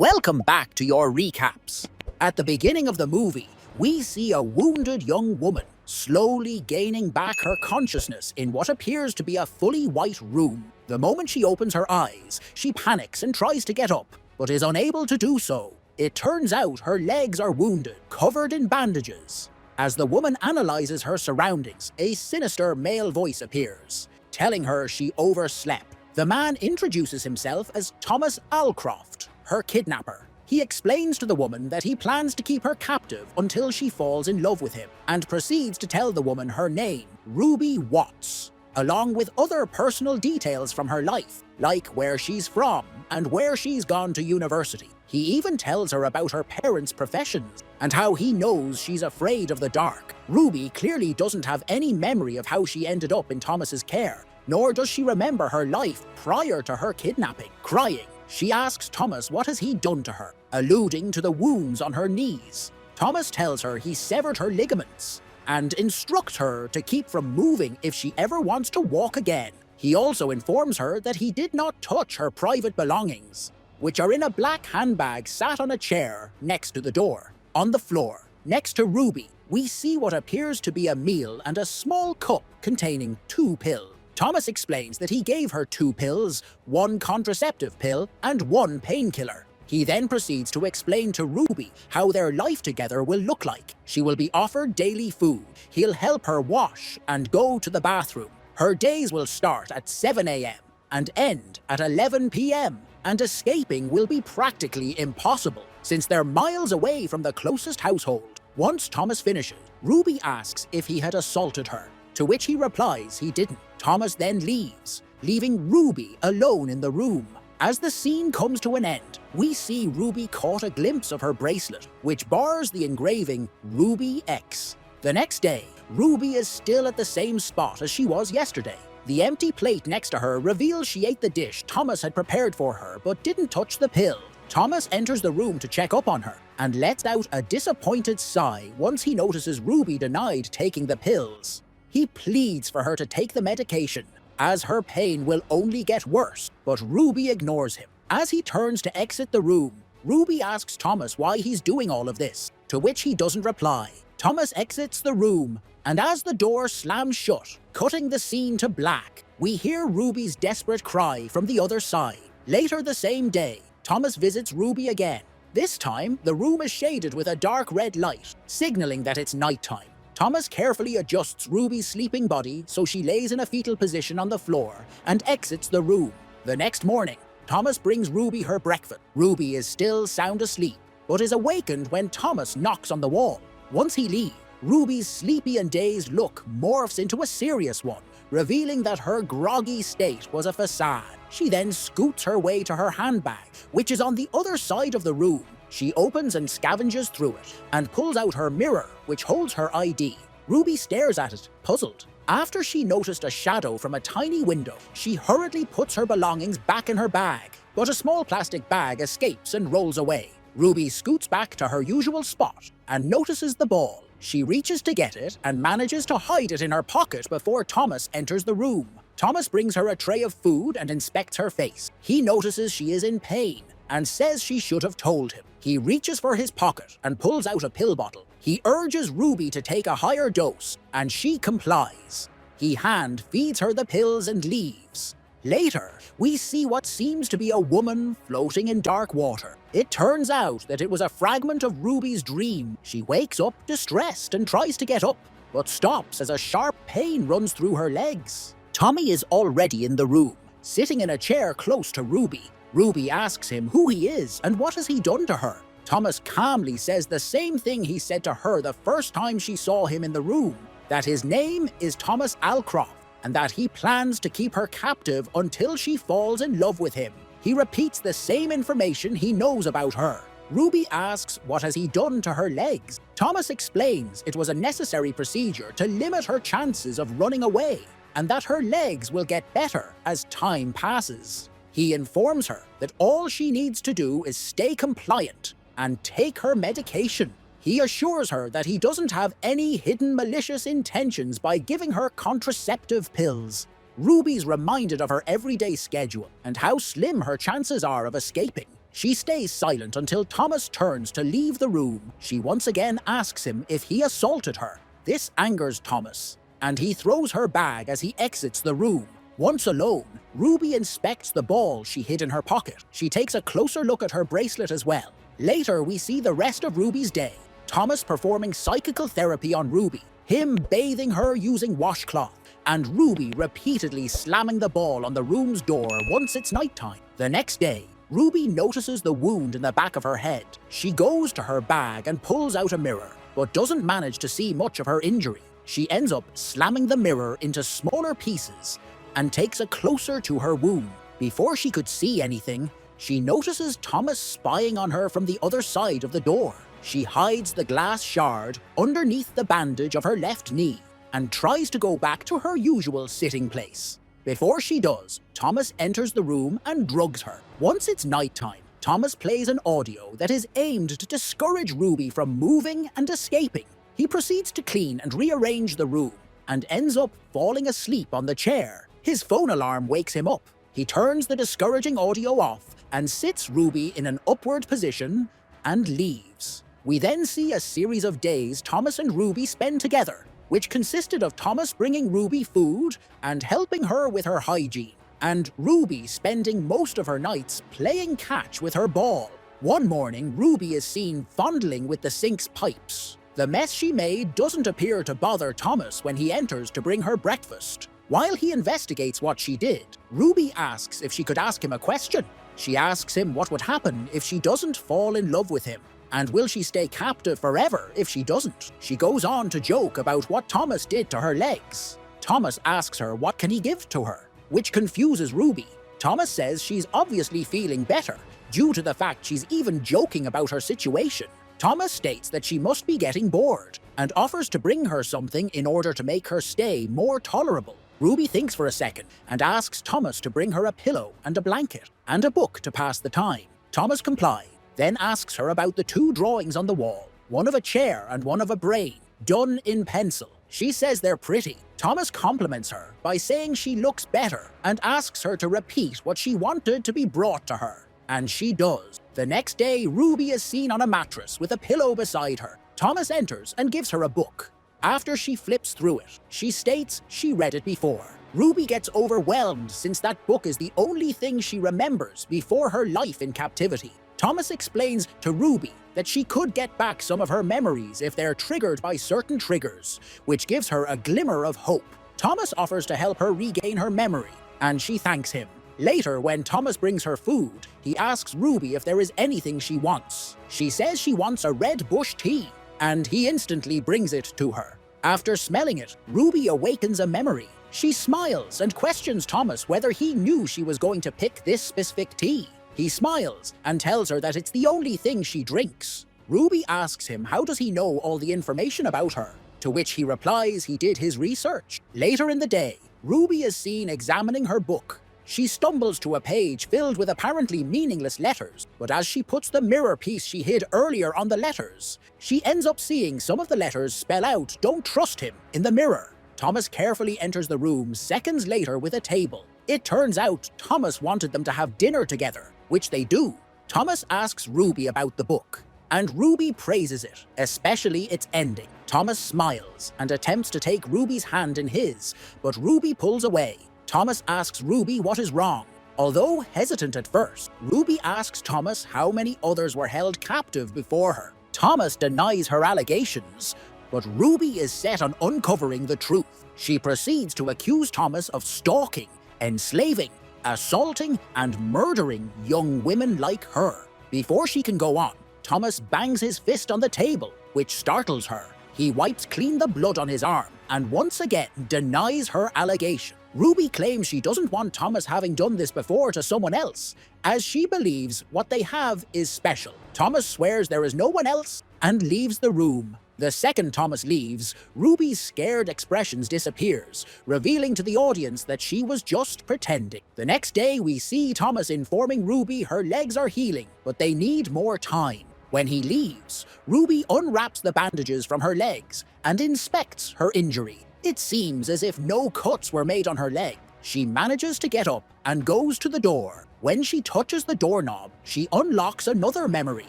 Welcome back to your recaps. At the beginning of the movie, we see a wounded young woman slowly gaining back her consciousness in what appears to be a fully white room. The moment she opens her eyes, she panics and tries to get up, but is unable to do so. It turns out her legs are wounded, covered in bandages. As the woman analyzes her surroundings, a sinister male voice appears, telling her she overslept. The man introduces himself as Thomas Alcroft, her kidnapper. He explains to the woman that he plans to keep her captive until she falls in love with him, and proceeds to tell the woman her name, Ruby Watts, along with other personal details from her life, like where she's from and where she's gone to university. He even tells her about her parents' professions and how he knows she's afraid of the dark. Ruby clearly doesn't have any memory of how she ended up in Thomas's care, nor does she remember her life prior to her kidnapping. Crying, she asks Thomas what has he done to her, alluding to the wounds on her knees. Thomas tells her he severed her ligaments and instructs her to keep from moving if she ever wants to walk again. He also informs her that he did not touch her private belongings, which are in a black handbag sat on a chair next to the door. On the floor, next to Ruby, we see what appears to be a meal and a small cup containing 2 pills. Thomas explains that he gave her 2 pills, 1 contraceptive pill, and 1 painkiller. He then proceeds to explain to Ruby how their life together will look like. She will be offered daily food, he'll help her wash and go to the bathroom. Her days will start at 7 a.m. and end at 11 p.m. and escaping will be practically impossible, since they're miles away from the closest household. Once Thomas finishes, Ruby asks if he had assaulted her, to which he replies he didn't. Thomas then leaves, leaving Ruby alone in the room. As the scene comes to an end, we see Ruby caught a glimpse of her bracelet, which bars the engraving Ruby X. The next day, Ruby is still at the same spot as she was yesterday. The empty plate next to her reveals she ate the dish Thomas had prepared for her but didn't touch the pill. Thomas enters the room to check up on her and lets out a disappointed sigh once he notices Ruby denied taking the pills. He pleads for her to take the medication, as her pain will only get worse, but Ruby ignores him. As he turns to exit the room, Ruby asks Thomas why he's doing all of this, to which he doesn't reply. Thomas exits the room, and as the door slams shut, cutting the scene to black, we hear Ruby's desperate cry from the other side. Later the same day, Thomas visits Ruby again. This time, the room is shaded with a dark red light, signaling that it's nighttime. Thomas carefully adjusts Ruby's sleeping body so she lays in a fetal position on the floor and exits the room. The next morning, Thomas brings Ruby her breakfast. Ruby is still sound asleep, but is awakened when Thomas knocks on the wall. Once he leaves, Ruby's sleepy and dazed look morphs into a serious one, revealing that her groggy state was a facade. She then scoots her way to her handbag, which is on the other side of the room. She opens and scavenges through it, and pulls out her mirror, which holds her ID. Ruby stares at it, puzzled. After she noticed a shadow from a tiny window, she hurriedly puts her belongings back in her bag, but a small plastic bag escapes and rolls away. Ruby scoots back to her usual spot and notices the ball. She reaches to get it and manages to hide it in her pocket before Thomas enters the room. Thomas brings her a tray of food and inspects her face. He notices she is in pain and says she should have told him. He reaches for his pocket and pulls out a pill bottle. He urges Ruby to take a higher dose, and she complies. He hand feeds her the pills and leaves. Later, we see what seems to be a woman floating in dark water. It turns out that it was a fragment of Ruby's dream. She wakes up distressed and tries to get up, but stops as a sharp pain runs through her legs. Tommy is already in the room, sitting in a chair close to Ruby. Ruby asks him who he is and what has he done to her. Thomas calmly says the same thing he said to her the first time she saw him in the room, that his name is Thomas Alcroft, and that he plans to keep her captive until she falls in love with him. He repeats the same information he knows about her. Ruby asks what has he done to her legs. Thomas explains it was a necessary procedure to limit her chances of running away, and that her legs will get better as time passes. He informs her that all she needs to do is stay compliant and take her medication. He assures her that he doesn't have any hidden malicious intentions by giving her contraceptive pills. Ruby's reminded of her everyday schedule and how slim her chances are of escaping. She stays silent until Thomas turns to leave the room. She once again asks him if he assaulted her. This angers Thomas, and he throws her bag as he exits the room. Once alone, Ruby inspects the ball she hid in her pocket. She takes a closer look at her bracelet as well. Later, we see the rest of Ruby's day. Thomas performing psychical therapy on Ruby, him bathing her using washcloth, and Ruby repeatedly slamming the ball on the room's door once it's nighttime. The next day, Ruby notices the wound in the back of her head. She goes to her bag and pulls out a mirror, but doesn't manage to see much of her injury. She ends up slamming the mirror into smaller pieces and takes a closer to her wound. Before she could see anything, she notices Thomas spying on her from the other side of the door. She hides the glass shard underneath the bandage of her left knee and tries to go back to her usual sitting place. Before she does, Thomas enters the room and drugs her. Once it's nighttime, Thomas plays an audio that is aimed to discourage Ruby from moving and escaping. He proceeds to clean and rearrange the room and ends up falling asleep on the chair. His phone alarm wakes him up. He turns the discouraging audio off and sits Ruby in an upward position and leaves. We then see a series of days Thomas and Ruby spend together, which consisted of Thomas bringing Ruby food and helping her with her hygiene, and Ruby spending most of her nights playing catch with her ball. One morning, Ruby is seen fondling with the sink's pipes. The mess she made doesn't appear to bother Thomas when he enters to bring her breakfast. While he investigates what she did, Ruby asks if she could ask him a question. She asks him what would happen if she doesn't fall in love with him, and will she stay captive forever if she doesn't? She goes on to joke about what Thomas did to her legs. Thomas asks her what can he give to her, which confuses Ruby. Thomas says she's obviously feeling better, due to the fact she's even joking about her situation. Thomas states that she must be getting bored, and offers to bring her something in order to make her stay more tolerable. Ruby thinks for a second, and asks Thomas to bring her a pillow and a blanket, and a book to pass the time. Thomas complies, then asks her about the two drawings on the wall, one of a chair and one of a brain, done in pencil. She says they're pretty. Thomas compliments her by saying she looks better and asks her to repeat what she wanted to be brought to her. And she does. The next day, Ruby is seen on a mattress with a pillow beside her. Thomas enters and gives her a book. After she flips through it, she states she read it before. Ruby gets overwhelmed since that book is the only thing she remembers before her life in captivity. Thomas explains to Ruby that she could get back some of her memories if they're triggered by certain triggers, which gives her a glimmer of hope. Thomas offers to help her regain her memory, and she thanks him. Later, when Thomas brings her food, he asks Ruby if there is anything she wants. She says she wants a red bush tea, and he instantly brings it to her. After smelling it, Ruby awakens a memory. She smiles and questions Thomas whether he knew she was going to pick this specific tea. He smiles and tells her that it's the only thing she drinks. Ruby asks him how does he know all the information about her, to which he replies he did his research. Later in the day, Ruby is seen examining her book. She stumbles to a page filled with apparently meaningless letters, but as she puts the mirror piece she hid earlier on the letters, she ends up seeing some of the letters spell out "Don't trust him" in the mirror. Thomas carefully enters the room seconds later with a table. It turns out Thomas wanted them to have dinner together, which they do. Thomas asks Ruby about the book, and Ruby praises it, especially its ending. Thomas smiles and attempts to take Ruby's hand in his, but Ruby pulls away. Thomas asks Ruby what is wrong. Although hesitant at first, Ruby asks Thomas how many others were held captive before her. Thomas denies her allegations, but Ruby is set on uncovering the truth. She proceeds to accuse Thomas of stalking, enslaving, assaulting, and murdering young women like her. Before she can go on, Thomas bangs his fist on the table, which startles her. He wipes clean the blood on his arm and once again denies her allegation. Ruby claims she doesn't want Thomas having done this before to someone else, as she believes what they have is special. Thomas swears there is no one else and leaves the room. The second Thomas leaves, Ruby's scared expressions disappears, revealing to the audience that she was just pretending. The next day, we see Thomas informing Ruby her legs are healing, but they need more time. When he leaves, Ruby unwraps the bandages from her legs and inspects her injury. It seems as if no cuts were made on her leg. She manages to get up and goes to the door. When she touches the doorknob, she unlocks another memory,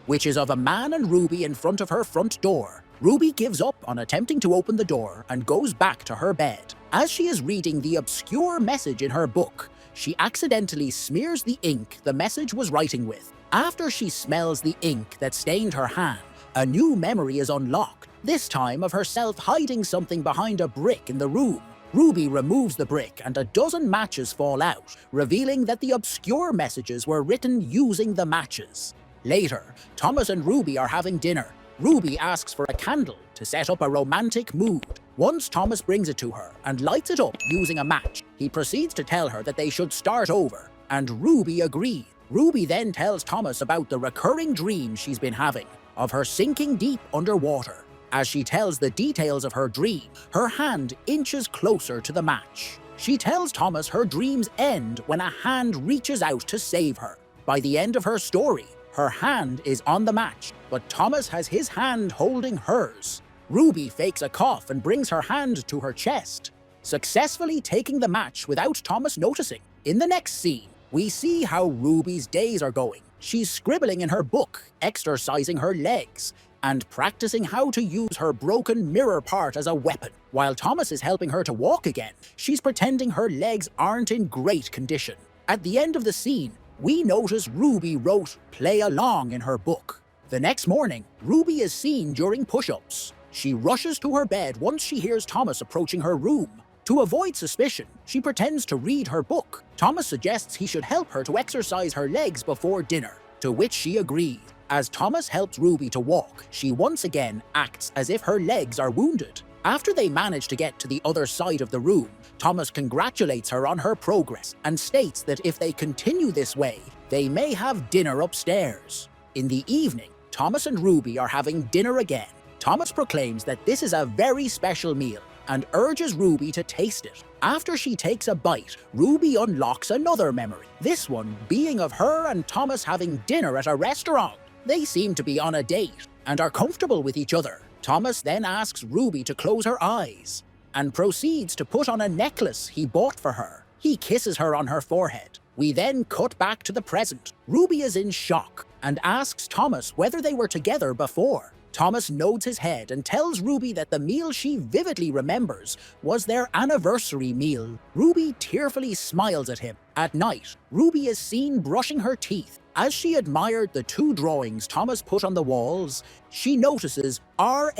which is of a man and Ruby in front of her front door. Ruby gives up on attempting to open the door and goes back to her bed. As she is reading the obscure message in her book, she accidentally smears the ink the message was writing with. After she smells the ink that stained her hand, a new memory is unlocked, this time of herself hiding something behind a brick in the room. Ruby removes the brick and a dozen matches fall out, revealing that the obscure messages were written using the matches. Later, Thomas and Ruby are having dinner. Ruby asks for a candle to set up a romantic mood. Once Thomas brings it to her and lights it up using a match, he proceeds to tell her that they should start over, and Ruby agrees. Ruby then tells Thomas about the recurring dreams she's been having, of her sinking deep underwater. As she tells the details of her dream, her hand inches closer to the match. She tells Thomas her dreams end when a hand reaches out to save her. By the end of her story, her hand is on the match, but Thomas has his hand holding hers. Ruby fakes a cough and brings her hand to her chest, successfully taking the match without Thomas noticing. In the next scene, we see how Ruby's days are going. She's scribbling in her book, exercising her legs, and practicing how to use her broken mirror part as a weapon. While Thomas is helping her to walk again, she's pretending her legs aren't in great condition. At the end of the scene, we notice Ruby wrote "play along" in her book. The next morning, Ruby is seen during push-ups. She rushes to her bed once she hears Thomas approaching her room. To avoid suspicion, she pretends to read her book. Thomas suggests he should help her to exercise her legs before dinner, to which she agrees. As Thomas helps Ruby to walk, she once again acts as if her legs are wounded. After they manage to get to the other side of the room, Thomas congratulates her on her progress and states that if they continue this way, they may have dinner upstairs. In the evening, Thomas and Ruby are having dinner again. Thomas proclaims that this is a very special meal and urges Ruby to taste it. After she takes a bite, Ruby unlocks another memory, this one being of her and Thomas having dinner at a restaurant. They seem to be on a date and are comfortable with each other. Thomas then asks Ruby to close her eyes and proceeds to put on a necklace he bought for her. He kisses her on her forehead. We then cut back to the present. Ruby is in shock and asks Thomas whether they were together before. Thomas nods his head and tells Ruby that the meal she vividly remembers was their anniversary meal. Ruby tearfully smiles at him. At night, Ruby is seen brushing her teeth. As she admired the two drawings Thomas put on the walls, she notices RAW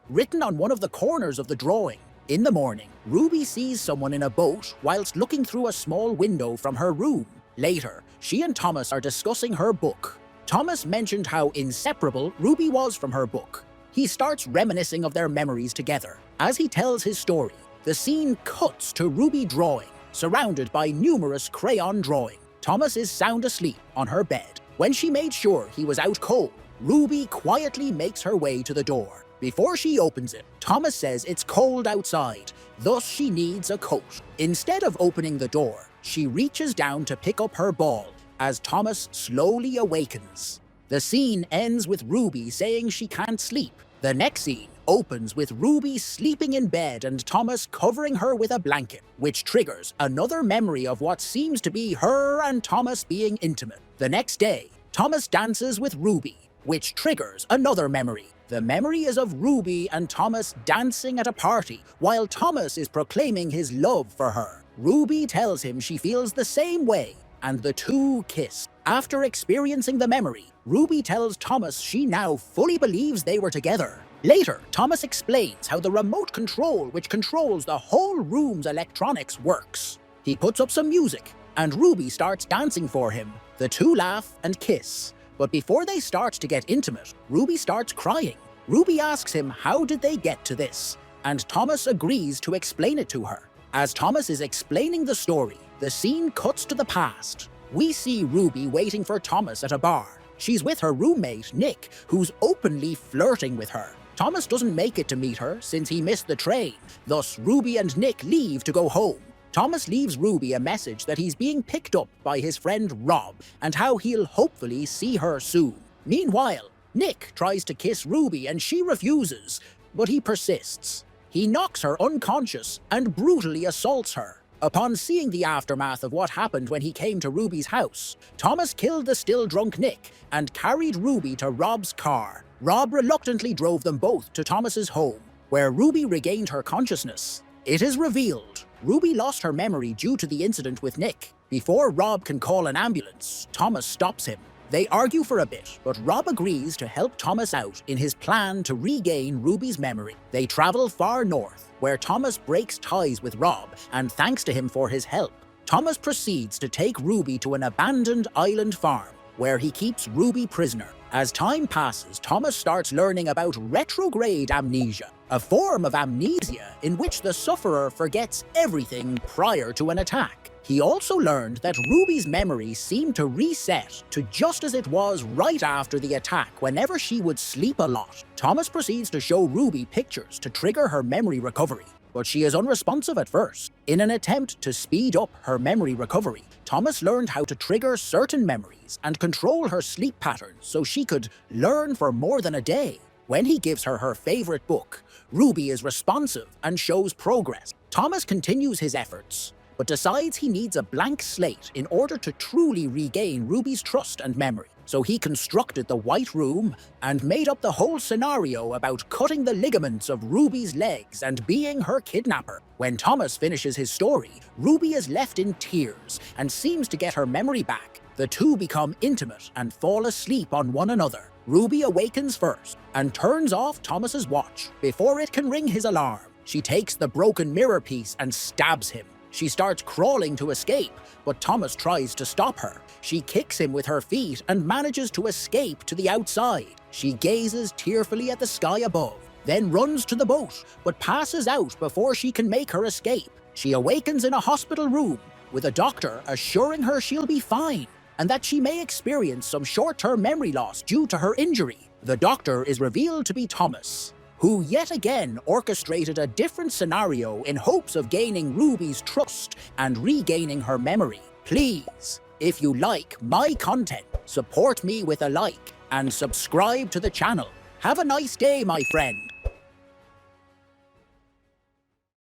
written on one of the corners of the drawing. In the morning, Ruby sees someone in a boat whilst looking through a small window from her room. Later, she and Thomas are discussing her book. Thomas mentioned how inseparable Ruby was from her book. He starts reminiscing of their memories together. As he tells his story, the scene cuts to Ruby drawing, surrounded by numerous crayon drawings. Thomas is sound asleep on her bed. When she made sure he was out cold, Ruby quietly makes her way to the door. Before she opens it, Thomas says it's cold outside, thus she needs a coat. Instead of opening the door, she reaches down to pick up her ball as Thomas slowly awakens. The scene ends with Ruby saying she can't sleep. The next scene opens with Ruby sleeping in bed and Thomas covering her with a blanket, which triggers another memory of what seems to be her and Thomas being intimate. The next day, Thomas dances with Ruby, which triggers another memory. The memory is of Ruby and Thomas dancing at a party while Thomas is proclaiming his love for her. Ruby tells him she feels the same way, and the two kiss. After experiencing the memory, Ruby tells Thomas she now fully believes they were together. Later, Thomas explains how the remote control which controls the whole room's electronics works. He puts up some music, and Ruby starts dancing for him. The two laugh and kiss, but before they start to get intimate, Ruby starts crying. Ruby asks him how did they get to this, and Thomas agrees to explain it to her. As Thomas is explaining the story, the scene cuts to the past. We see Ruby waiting for Thomas at a bar. She's with her roommate, Nick, who's openly flirting with her. Thomas doesn't make it to meet her since he missed the train, thus Ruby and Nick leave to go home. Thomas leaves Ruby a message that he's being picked up by his friend Rob and how he'll hopefully see her soon. Meanwhile, Nick tries to kiss Ruby and she refuses, but he persists. He knocks her unconscious and brutally assaults her. Upon seeing the aftermath of what happened when he came to Ruby's house, Thomas killed the still drunk Nick and carried Ruby to Rob's car. Rob reluctantly drove them both to Thomas's home, where Ruby regained her consciousness. It is revealed Ruby lost her memory due to the incident with Nick. Before Rob can call an ambulance, Thomas stops him. They argue for a bit, but Rob agrees to help Thomas out in his plan to regain Ruby's memory. They travel far north, where Thomas breaks ties with Rob and thanks to him for his help. Thomas proceeds to take Ruby to an abandoned island farm, where he keeps Ruby prisoner. As time passes, Thomas starts learning about retrograde amnesia, a form of amnesia in which the sufferer forgets everything prior to an attack. He also learned that Ruby's memory seemed to reset to just as it was right after the attack whenever she would sleep a lot. Thomas proceeds to show Ruby pictures to trigger her memory recovery, but she is unresponsive at first. In an attempt to speed up her memory recovery, Thomas learned how to trigger certain memories and control her sleep patterns so she could learn for more than a day. When he gives her her favorite book, Ruby is responsive and shows progress. Thomas continues his efforts, but decides he needs a blank slate in order to truly regain Ruby's trust and memory. So he constructed the White Room and made up the whole scenario about cutting the ligaments of Ruby's legs and being her kidnapper. When Thomas finishes his story, Ruby is left in tears and seems to get her memory back. The two become intimate and fall asleep on one another. Ruby awakens first and turns off Thomas's watch before it can ring his alarm. She takes the broken mirror piece and stabs him. She starts crawling to escape, but Thomas tries to stop her. She kicks him with her feet and manages to escape to the outside. She gazes tearfully at the sky above, then runs to the boat, but passes out before she can make her escape. She awakens in a hospital room, with a doctor assuring her she'll be fine, and that she may experience some short-term memory loss due to her injury. The doctor is revealed to be Thomas, who yet again orchestrated a different scenario in hopes of gaining Ruby's trust and regaining her memory. Please, if you like my content, support me with a like and subscribe to the channel. Have a nice day, my friend.